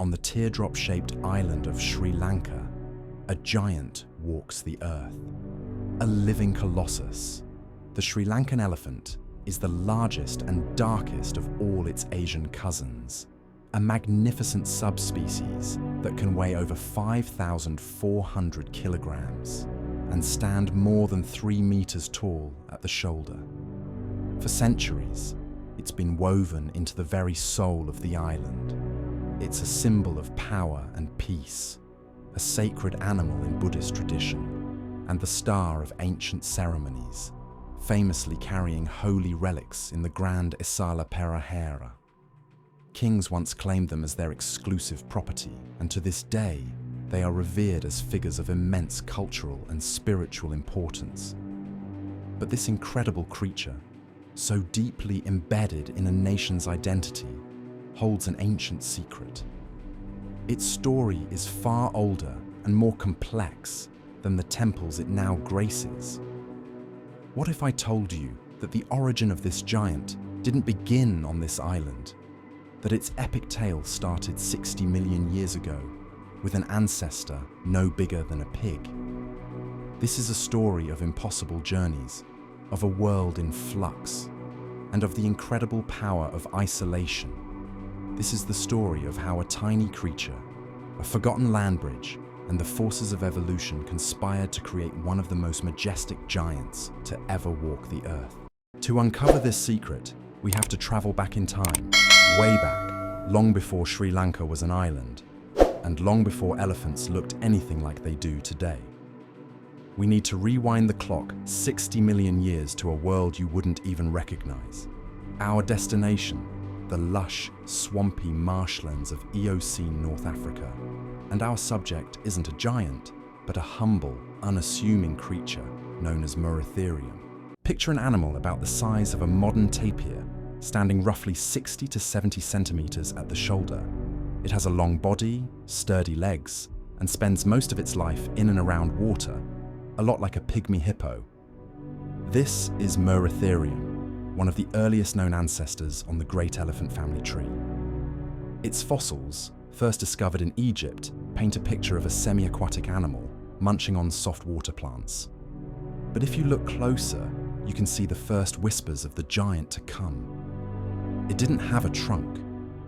on the teardrop-shaped island of Sri Lanka, a giant walks the earth. A living colossus, the Sri Lankan elephant is the largest and darkest of all its Asian cousins, a magnificent subspecies that can weigh over 5,400 kilograms and stand more than 3 meters tall at the shoulder. For centuries, it's been woven into the very soul of the island. It's a symbol of power and peace, a sacred animal in Buddhist tradition, and the star of ancient ceremonies, famously carrying holy relics in the Grand Esala Perahera. Kings once claimed them as their exclusive property, and to this day, they are revered as figures of immense cultural and spiritual importance. But this incredible creature, so deeply embedded in a nation's identity, holds an ancient secret. Its story is far older and more complex than the temples it now graces. What if I told you that the origin of this giant didn't begin on this island, that its epic tale started 60 million years ago with an ancestor no bigger than a pig? This is a story of impossible journeys, of a world in flux, and of the incredible power of isolation. This is the story of how a tiny creature, a forgotten land bridge, and the forces of evolution conspired to create one of the most majestic giants to ever walk the earth. To uncover this secret, we have to travel back in time, way back, long before Sri Lanka was an island, and long before elephants looked anything like they do today. We need to rewind the clock 60 million years to a world you wouldn't even recognize. Our destination, the lush, swampy marshlands of Eocene North Africa. And our subject isn't a giant, but a humble, unassuming creature known as Moeritherium. Picture an animal about the size of a modern tapir, standing roughly 60 to 70 centimeters at the shoulder. It has a long body, sturdy legs, and spends most of its life in and around water, a lot like a pygmy hippo. This is Moeritherium, one of the earliest known ancestors on the great elephant family tree. Its fossils, first discovered in Egypt, paint a picture of a semi-aquatic animal munching on soft water plants. But if you look closer, you can see the first whispers of the giant to come. It didn't have a trunk,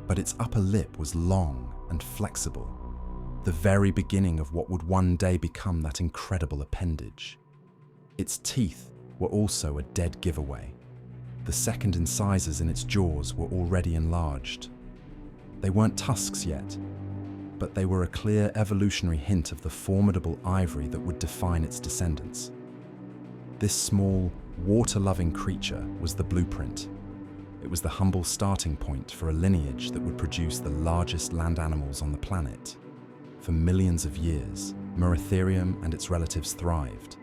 but its upper lip was long and flexible, the very beginning of what would one day become that incredible appendage. Its teeth were also a dead giveaway. The second incisors in its jaws were already enlarged. They weren't tusks yet, but they were a clear evolutionary hint of the formidable ivory that would define its descendants. This small, water-loving creature was the blueprint. It was the humble starting point for a lineage that would produce the largest land animals on the planet. For millions of years, Moeritherium and its relatives thrived,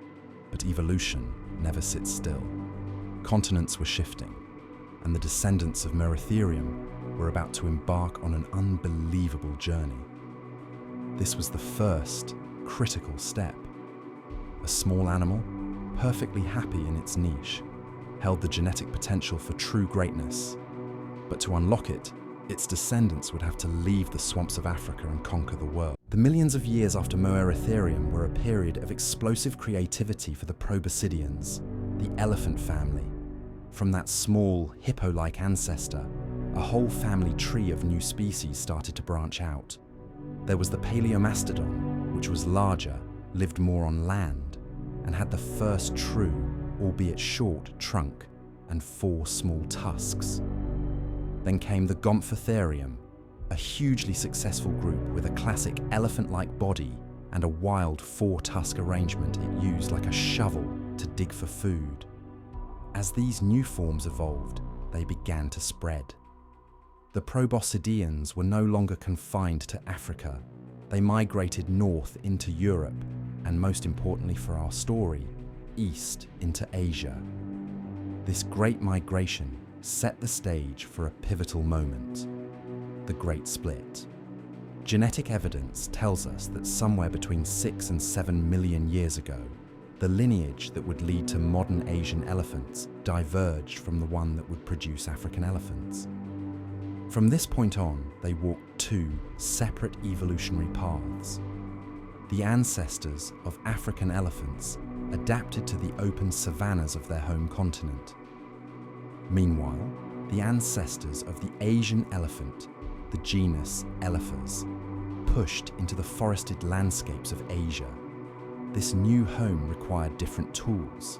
but evolution never sits still. Continents were shifting, and the descendants of Moeritherium were about to embark on an unbelievable journey. This was the first critical step. A small animal, perfectly happy in its niche, held the genetic potential for true greatness. But to unlock it, its descendants would have to leave the swamps of Africa and conquer the world. The millions of years after Moeritherium were a period of explosive creativity for the Proboscideans, the elephant family. From that small, hippo-like ancestor, a whole family tree of new species started to branch out. There was the Paleomastodon, which was larger, lived more on land, and had the first true, albeit short, trunk and 4 small tusks. Then came the Gomphotherium, a hugely successful group with a classic elephant-like body and a wild 4-tusk arrangement it used like a shovel to dig for food. As these new forms evolved, they began to spread. The Proboscideans were no longer confined to Africa. They migrated north into Europe, and most importantly for our story, east into Asia. This great migration set the stage for a pivotal moment, the Great Split. Genetic evidence tells us that somewhere between 6 and 7 million years ago, the lineage that would lead to modern Asian elephants diverged from the one that would produce African elephants. From this point on, they walked two separate evolutionary paths. The ancestors of African elephants adapted to the open savannas of their home continent. Meanwhile, the ancestors of the Asian elephant, the genus Elephas, pushed into the forested landscapes of Asia. This new home required different tools.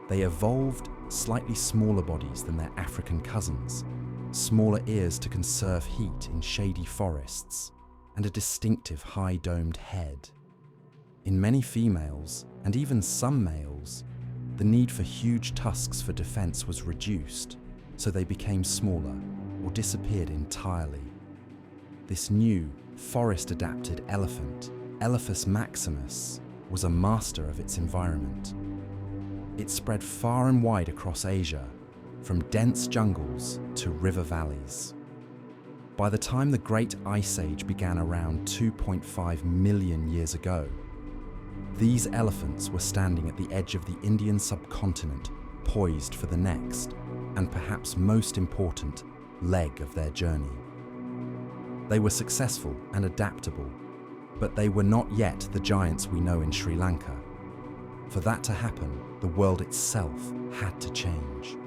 They evolved slightly smaller bodies than their African cousins, smaller ears to conserve heat in shady forests, and a distinctive high-domed head. In many females, and even some males, the need for huge tusks for defense was reduced, so they became smaller or disappeared entirely. This new, forest-adapted elephant, Elephas maximus, was a master of its environment. It spread far and wide across Asia, from dense jungles to river valleys. By the time the Great Ice Age began around 2.5 million years ago, these elephants were standing at the edge of the Indian subcontinent, poised for the next, and perhaps most important, leg of their journey. They were successful and adaptable, but they were not yet the giants we know in Sri Lanka. For that to happen, the world itself had to change.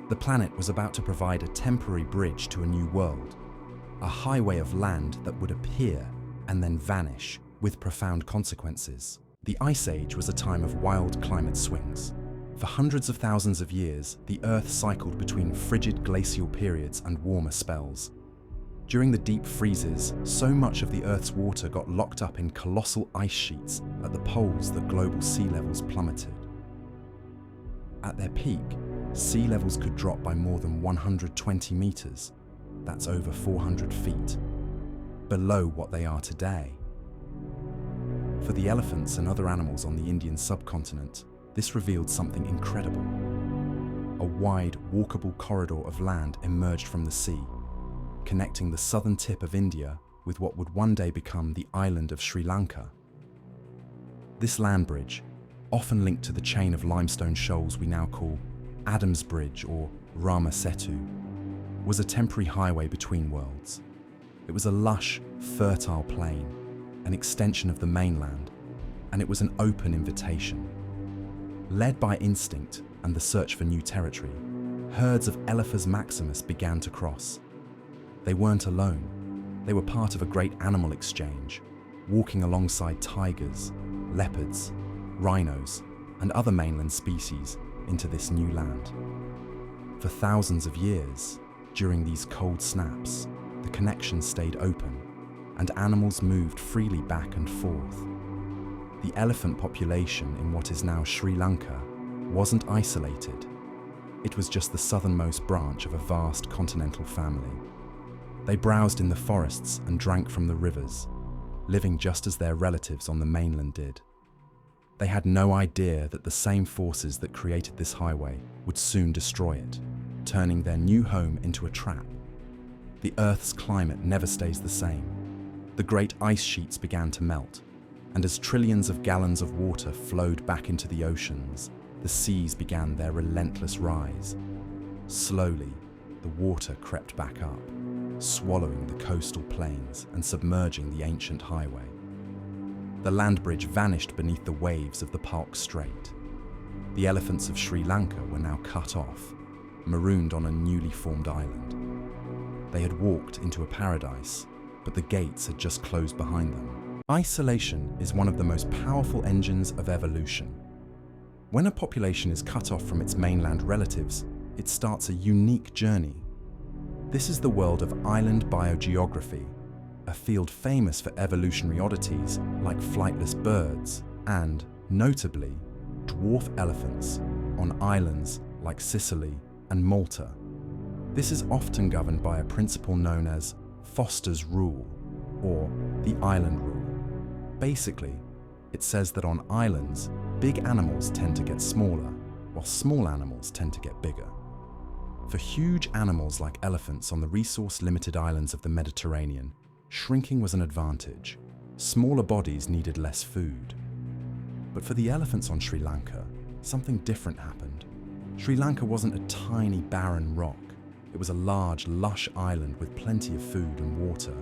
The planet was about to provide a temporary bridge to a new world, a highway of land that would appear and then vanish with profound consequences. The Ice Age was a time of wild climate swings. For hundreds of thousands of years, the Earth cycled between frigid glacial periods and warmer spells. During the deep freezes, so much of the Earth's water got locked up in colossal ice sheets at the poles that global sea levels plummeted. At their peak, sea levels could drop by more than 120 meters, that's over 400 feet, below what they are today. For the elephants and other animals on the Indian subcontinent, this revealed something incredible. A wide, walkable corridor of land emerged from the sea, connecting the southern tip of India with what would one day become the island of Sri Lanka. This land bridge, often linked to the chain of limestone shoals we now call Adam's Bridge or Rama Setu, was a temporary highway between worlds. It was a lush, fertile plain, an extension of the mainland, and it was an open invitation. Led by instinct and the search for new territory, herds of Elephas maximus began to cross. They weren't alone. They were part of a great animal exchange, walking alongside tigers, leopards, rhinos, and other mainland species into this new land. For thousands of years, during these cold snaps, the connection stayed open, and animals moved freely back and forth. The elephant population in what is now Sri Lanka wasn't isolated. It was just the southernmost branch of a vast continental family. They browsed in the forests and drank from the rivers, living just as their relatives on the mainland did. They had no idea that the same forces that created this highway would soon destroy it, turning their new home into a trap. The Earth's climate never stays the same. The great ice sheets began to melt, and as trillions of gallons of water flowed back into the oceans, the seas began their relentless rise. Slowly, the water crept back up, swallowing the coastal plains and submerging the ancient highway. The land bridge vanished beneath the waves of the Palk Strait. The elephants of Sri Lanka were now cut off, marooned on a newly formed island. They had walked into a paradise, but the gates had just closed behind them. Isolation is one of the most powerful engines of evolution. When a population is cut off from its mainland relatives, it starts a unique journey. This is the world of island biogeography, a field famous for evolutionary oddities like flightless birds and, notably, dwarf elephants on islands like Sicily and Malta. This is often governed by a principle known as Foster's Rule, or the Island Rule. Basically, it says that on islands, big animals tend to get smaller, while small animals tend to get bigger. For huge animals like elephants on the resource-limited islands of the Mediterranean, shrinking was an advantage. Smaller bodies needed less food. But for the elephants on Sri Lanka, something different happened. Sri Lanka wasn't a tiny barren rock. It was a large, lush island with plenty of food and water.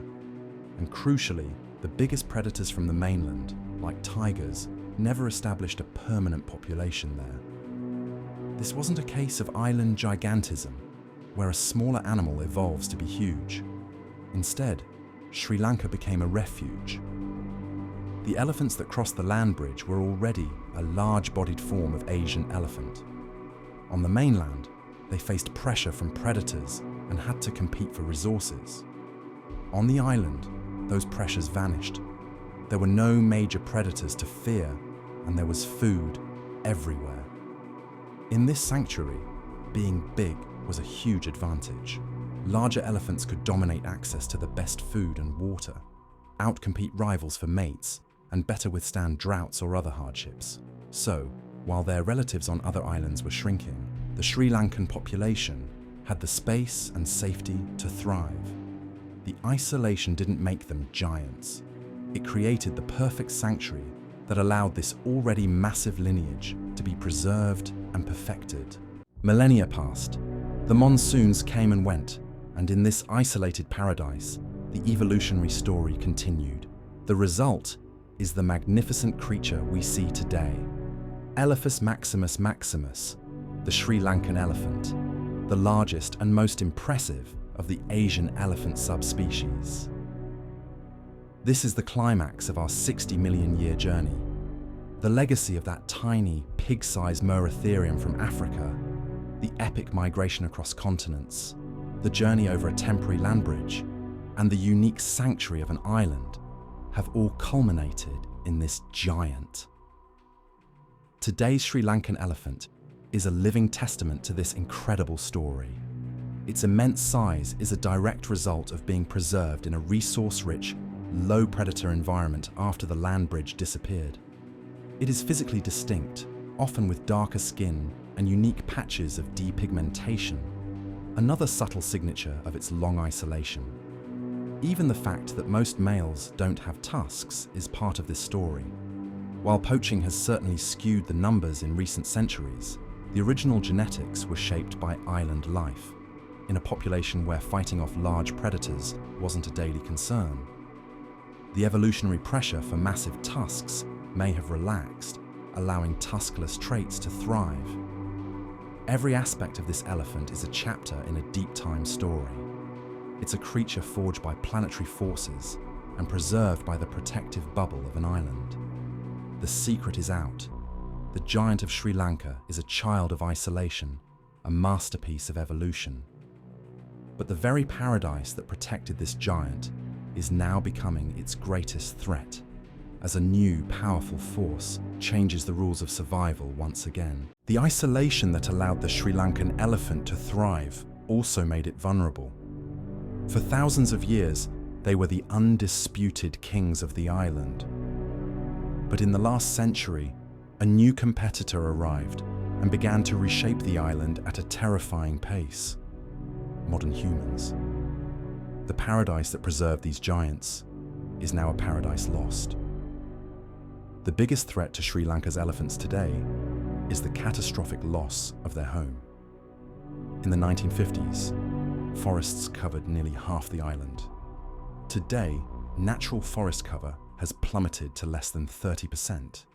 And crucially, the biggest predators from the mainland, like tigers, never established a permanent population there. This wasn't a case of island gigantism, where a smaller animal evolves to be huge. Instead, Sri Lanka became a refuge. The elephants that crossed the land bridge were already a large-bodied form of Asian elephant. On the mainland, they faced pressure from predators and had to compete for resources. On the island, those pressures vanished. There were no major predators to fear, and there was food everywhere. In this sanctuary, being big was a huge advantage. Larger elephants could dominate access to the best food and water, outcompete rivals for mates, and better withstand droughts or other hardships. So, while their relatives on other islands were shrinking, the Sri Lankan population had the space and safety to thrive. The isolation didn't make them giants. It created the perfect sanctuary that allowed this already massive lineage to be preserved and perfected. Millennia passed. The monsoons came and went, and in this isolated paradise, the evolutionary story continued. The result is the magnificent creature we see today. Elephas maximus maximus, the Sri Lankan elephant, the largest and most impressive of the Asian elephant subspecies. This is the climax of our 60 million year journey. The legacy of that tiny, pig-sized Merotherium from Africa, the epic migration across continents, the journey over a temporary land bridge, and the unique sanctuary of an island have all culminated in this giant. Today's Sri Lankan elephant is a living testament to this incredible story. Its immense size is a direct result of being preserved in a resource-rich, low-predator environment after the land bridge disappeared. It is physically distinct, often with darker skin and unique patches of depigmentation, another subtle signature of its long isolation. Even the fact that most males don't have tusks is part of this story. While poaching has certainly skewed the numbers in recent centuries, the original genetics were shaped by island life, in a population where fighting off large predators wasn't a daily concern. The evolutionary pressure for massive tusks may have relaxed, allowing tuskless traits to thrive. Every aspect of this elephant is a chapter in a deep time story. It's a creature forged by planetary forces and preserved by the protective bubble of an island. The secret is out. The giant of Sri Lanka is a child of isolation, a masterpiece of evolution. But the very paradise that protected this giant is now becoming its greatest threat, as a new, powerful force changes the rules of survival once again. The isolation that allowed the Sri Lankan elephant to thrive also made it vulnerable. For thousands of years, they were the undisputed kings of the island. But in the last century, a new competitor arrived and began to reshape the island at a terrifying pace: modern humans. The paradise that preserved these giants is now a paradise lost. The biggest threat to Sri Lanka's elephants today is the catastrophic loss of their home. In the 1950s, forests covered nearly half the island. Today, natural forest cover has plummeted to less than 30%,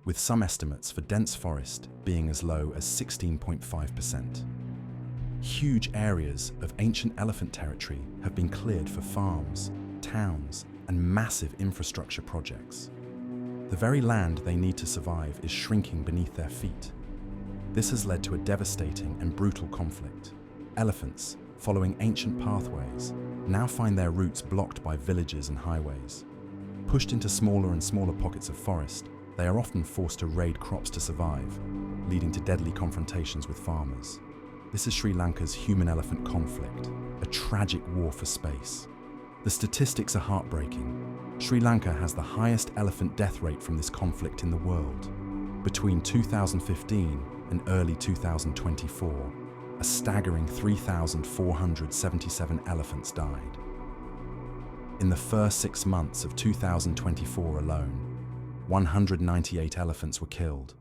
with some estimates for dense forest being as low as 16.5%. Huge areas of ancient elephant territory have been cleared for farms, towns, and massive infrastructure projects. The very land they need to survive is shrinking beneath their feet. This has led to a devastating and brutal conflict. Elephants, following ancient pathways, now find their routes blocked by villages and highways. Pushed into smaller and smaller pockets of forest, they are often forced to raid crops to survive, leading to deadly confrontations with farmers. This is Sri Lanka's human-elephant conflict, a tragic war for space. The statistics are heartbreaking. Sri Lanka has the highest elephant death rate from this conflict in the world. Between 2015 and early 2024, a staggering 3,477 elephants died. In the first 6 months of 2024 alone, 198 elephants were killed.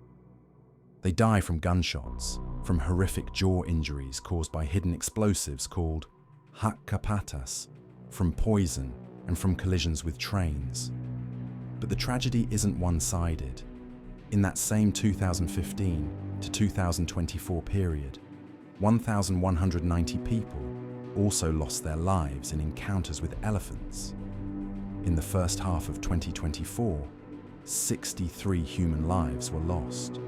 They die from gunshots, from horrific jaw injuries caused by hidden explosives called hakapatas, from poison, and from collisions with trains. But the tragedy isn't one-sided. In that same 2015 to 2024 period, 1,190 people also lost their lives in encounters with elephants. In the first half of 2024, 63 human lives were lost.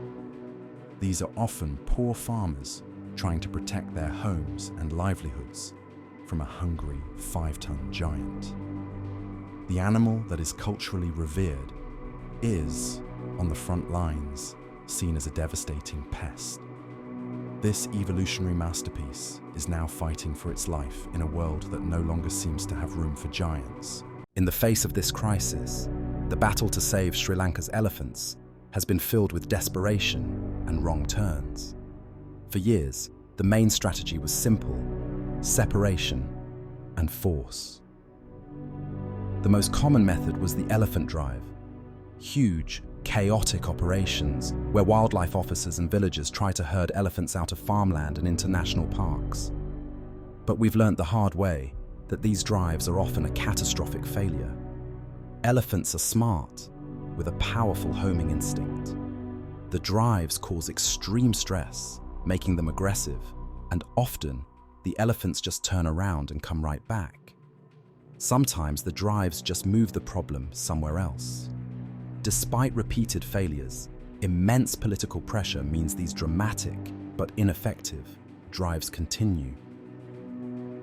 These are often poor farmers trying to protect their homes and livelihoods from a hungry 5-ton giant. The animal that is culturally revered is, on the front lines, seen as a devastating pest. This evolutionary masterpiece is now fighting for its life in a world that no longer seems to have room for giants. In the face of this crisis, the battle to save Sri Lanka's elephants has been filled with desperation and wrong turns. For years, the main strategy was simple: separation and force. The most common method was the elephant drive, huge, chaotic operations where wildlife officers and villagers try to herd elephants out of farmland and into national parks. But we've learnt the hard way that these drives are often a catastrophic failure. Elephants are smart, with a powerful homing instinct. The drives cause extreme stress, making them aggressive, and often the elephants just turn around and come right back. Sometimes the drives just move the problem somewhere else. Despite repeated failures, immense political pressure means these dramatic but ineffective drives continue.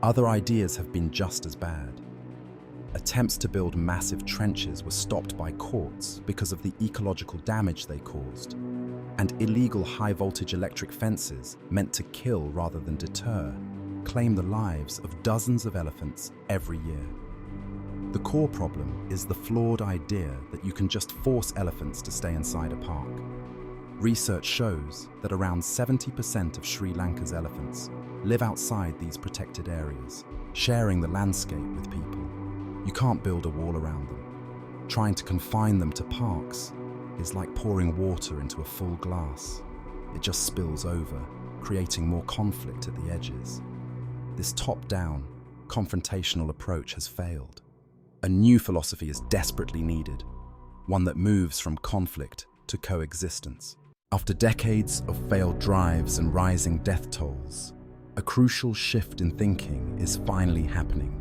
Other ideas have been just as bad. Attempts to build massive trenches were stopped by courts because of the ecological damage they caused, and illegal high-voltage electric fences meant to kill rather than deter claim the lives of dozens of elephants every year. The core problem is the flawed idea that you can just force elephants to stay inside a park. Research shows that around 70% of Sri Lanka's elephants live outside these protected areas, sharing the landscape with people. You can't build a wall around them. Trying to confine them to parks is like pouring water into a full glass. It just spills over, creating more conflict at the edges. This top-down, confrontational approach has failed. A new philosophy is desperately needed, one that moves from conflict to coexistence. After decades of failed drives and rising death tolls, a crucial shift in thinking is finally happening.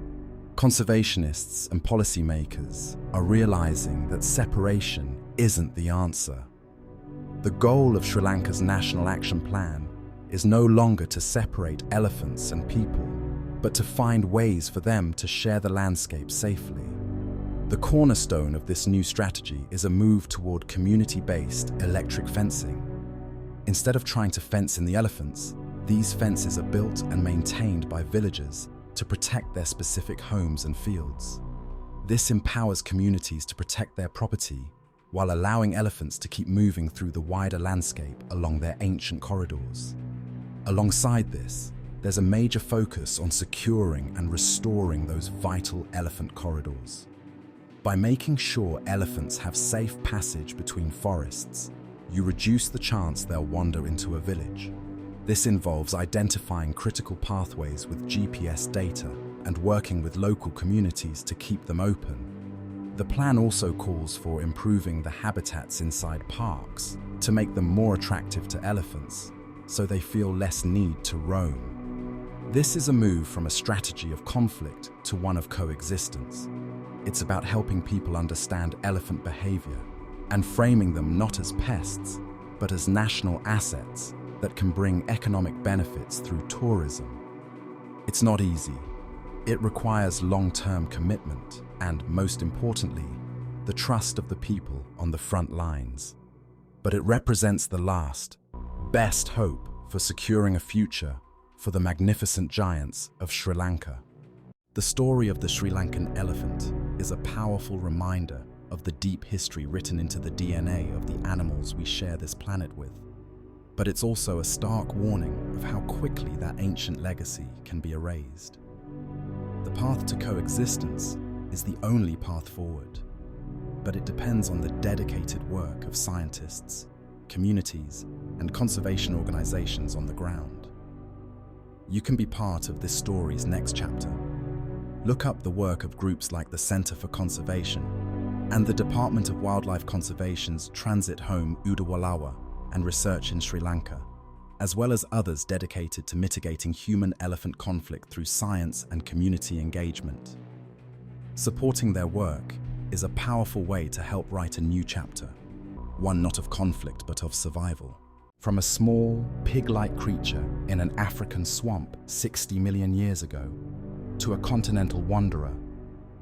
Conservationists and policymakers are realizing that separation isn't the answer. The goal of Sri Lanka's National Action Plan is no longer to separate elephants and people, but to find ways for them to share the landscape safely. The cornerstone of this new strategy is a move toward community-based electric fencing. Instead of trying to fence in the elephants, these fences are built and maintained by villagers to protect their specific homes and fields. This empowers communities to protect their property while allowing elephants to keep moving through the wider landscape along their ancient corridors. Alongside this, there's a major focus on securing and restoring those vital elephant corridors. By making sure elephants have safe passage between forests, you reduce the chance they'll wander into a village. This involves identifying critical pathways with GPS data and working with local communities to keep them open. The plan also calls for improving the habitats inside parks to make them more attractive to elephants, so they feel less need to roam. This is a move from a strategy of conflict to one of coexistence. It's about helping people understand elephant behavior and framing them not as pests, but as national assets that can bring economic benefits through tourism. It's not easy. It requires long-term commitment and, most importantly, the trust of the people on the front lines. But it represents the last, best hope for securing a future for the magnificent giants of Sri Lanka. The story of the Sri Lankan elephant is a powerful reminder of the deep history written into the DNA of the animals we share this planet with. But it's also a stark warning of how quickly that ancient legacy can be erased. The path to coexistence is the only path forward, but it depends on the dedicated work of scientists, communities, and conservation organizations on the ground. You can be part of this story's next chapter. Look up the work of groups like the Center for Conservation and the Department of Wildlife Conservation's Transit Home Udawalawa and research in Sri Lanka, as well as others dedicated to mitigating human-elephant conflict through science and community engagement. Supporting their work is a powerful way to help write a new chapter, one not of conflict but of survival. From a small, pig-like creature in an African swamp 60 million years ago, to a continental wanderer,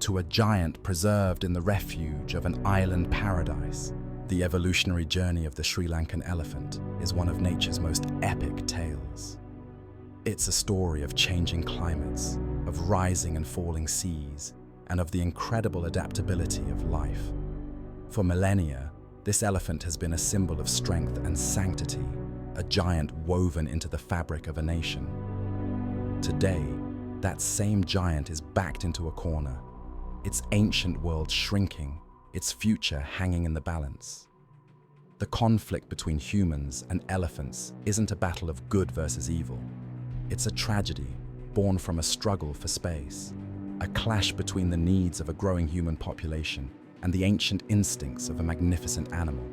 to a giant preserved in the refuge of an island paradise, the evolutionary journey of the Sri Lankan elephant is one of nature's most epic tales. It's a story of changing climates, of rising and falling seas, and of the incredible adaptability of life. For millennia, this elephant has been a symbol of strength and sanctity, a giant woven into the fabric of a nation. Today, that same giant is backed into a corner, its ancient world shrinking, its future hanging in the balance. The conflict between humans and elephants isn't a battle of good versus evil. It's a tragedy born from a struggle for space, a clash between the needs of a growing human population and the ancient instincts of a magnificent animal.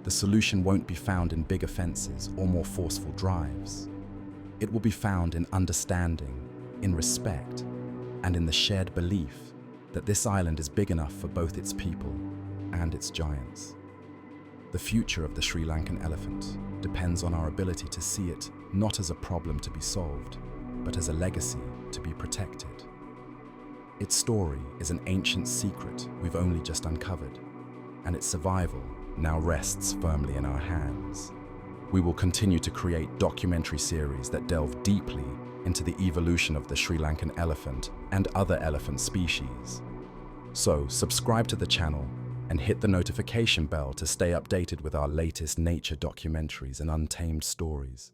The solution won't be found in bigger fences or more forceful drives. It will be found in understanding, in respect, and in the shared belief that this island is big enough for both its people and its giants. The future of the Sri Lankan elephant depends on our ability to see it not as a problem to be solved, but as a legacy to be protected. Its story is an ancient secret we've only just uncovered, and its survival now rests firmly in our hands. We will continue to create documentary series that delve deeply into the evolution of the Sri Lankan elephant and other elephant species. So, subscribe to the channel and hit the notification bell to stay updated with our latest nature documentaries and untamed stories.